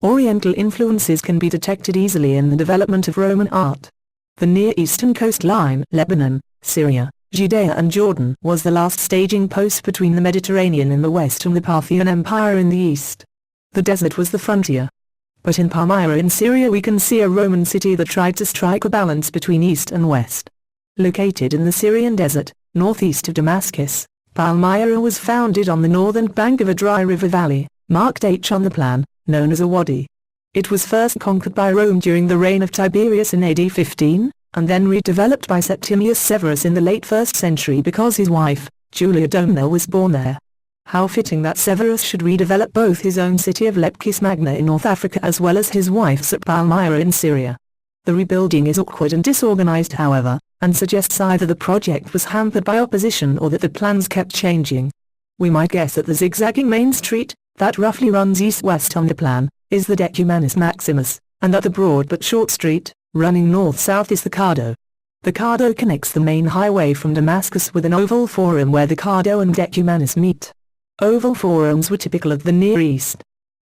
Oriental influences can be detected easily in the development of Roman art. The Near Eastern coastline, Lebanon, Syria, Judea and Jordan, was the last staging post between the Mediterranean in the west and the Parthian Empire in the east. The desert was the frontier. But in Palmyra in Syria we can see a Roman city that tried to strike a balance between east and west. Located in the Syrian desert, northeast of Damascus, Palmyra was founded on the northern bank of a dry river valley, marked H on the plan, known as a wadi. It was first conquered by Rome during the reign of Tiberius in AD 15, and then redeveloped by Septimius Severus in the late 1st century because his wife, Julia Domna, was born there. How fitting that Severus should redevelop both his own city of Lepkis Magna in North Africa as well as his wife's at Palmyra in Syria. The rebuilding is awkward and disorganized however, and suggests either the project was hampered by opposition or that the plans kept changing. We might guess that the zigzagging main street, that roughly runs east-west on the plan, is the Decumanus Maximus, and that the broad but short street, running north-south is the Cardo. The Cardo connects the main highway from Damascus with an oval forum where the Cardo and Decumanus meet. Oval forums were typical of the Near East.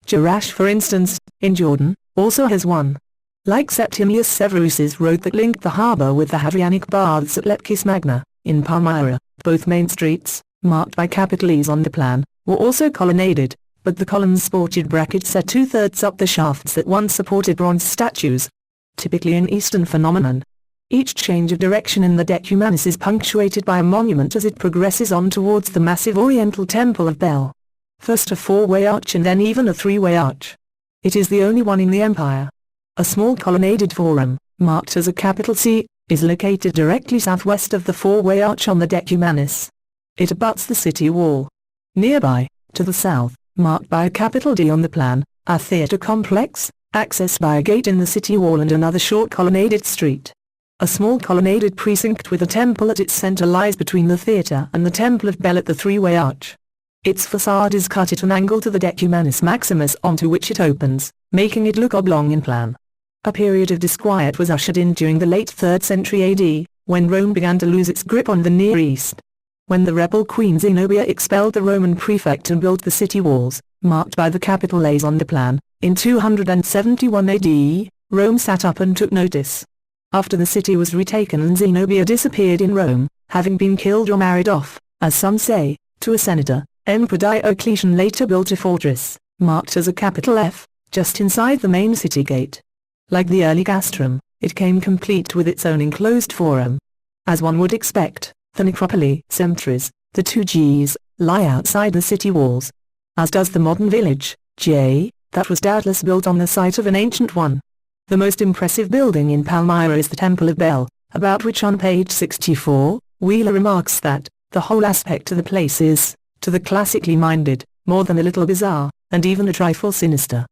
Jerash, for instance, in Jordan, also has one. Like Septimius Severus's road that linked the harbour with the Hadrianic Baths at Lepkis Magna, in Palmyra, both main streets, marked by capital E's on the plan, were also colonnaded, but the columns sported brackets set 2/3 up the shafts that once supported bronze statues. Typically an Eastern phenomenon. Each change of direction in the Decumanus is punctuated by a monument as it progresses on towards the massive Oriental Temple of Bel. First a 4-way arch and then even a 3-way arch. It is the only one in the empire. A small colonnaded forum, marked as a capital C, is located directly southwest of the 4-way arch on the Decumanus. It abuts the city wall. Nearby, to the south, marked by a capital D on the plan, a theatre complex, accessed by a gate in the city wall and another short colonnaded street. A small colonnaded precinct with a temple at its center lies between the theatre and the Temple of Bel at the 3-way arch. Its facade is cut at an angle to the Decumanus Maximus onto which it opens, making it look oblong in plan. A period of disquiet was ushered in during the late 3rd century AD, when Rome began to lose its grip on the Near East. When the rebel queen Zenobia expelled the Roman prefect and built the city walls, marked by the capital A's on the plan, in 271 AD, Rome sat up and took notice. After the city was retaken and Zenobia disappeared in Rome, having been killed or married off, as some say, to a senator, Emperor Diocletian later built a fortress, marked as a capital F, just inside the main city gate. Like the early castrum, it came complete with its own enclosed forum. As one would expect, the necropoli, Semtris, the 2 Gs, lie outside the city walls. As does the modern village, J, that was doubtless built on the site of an ancient one. The most impressive building in Palmyra is the Temple of Bel, about which on page 64, Wheeler remarks that, the whole aspect of the place is, to the classically minded, more than a little bizarre, and even a trifle sinister.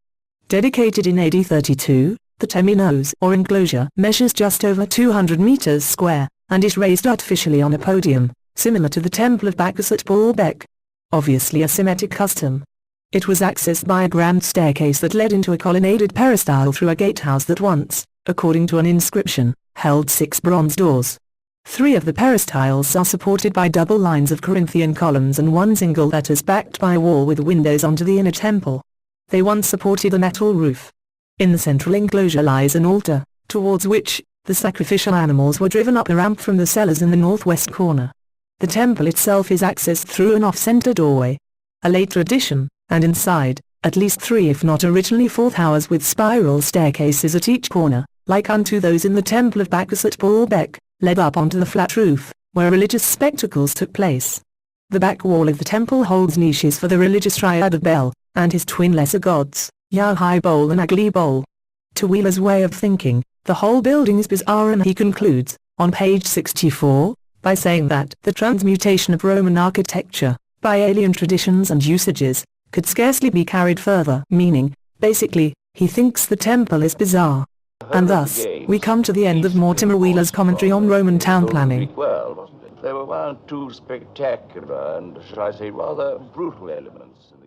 Dedicated in AD 32, the temenos or enclosure measures just over 200 meters square, and is raised artificially on a podium, similar to the Temple of Bacchus at Baalbek. Obviously a Semitic custom. It was accessed by a grand staircase that led into a colonnaded peristyle through a gatehouse that once, according to an inscription, held 6 bronze doors. 3 of the peristyles are supported by double lines of Corinthian columns and one single that is backed by a wall with windows onto the inner temple. They once supported a metal roof. In the central enclosure lies an altar, towards which, the sacrificial animals were driven up a ramp from the cellars in the northwest corner. The temple itself is accessed through an off-center doorway. A later addition, and inside, at least 3 if not originally 4 towers with spiral staircases at each corner, like unto those in the Temple of Bacchus at Baalbek, led up onto the flat roof, where religious spectacles took place. The back wall of the temple holds niches for the religious triad of Bel, and his twin lesser gods, Yahweh-Bol and Agli-Bol. To Wheeler's way of thinking, the whole building is bizarre, and he concludes, on page 64, by saying that the transmutation of Roman architecture, by alien traditions and usages, could scarcely be carried further, meaning, basically, he thinks the temple is bizarre. And thus, we come to the end of Mortimer Wheeler's commentary on Roman town planning. Well, there were 1 or 2 spectacular and, shall I say, rather brutal elements in the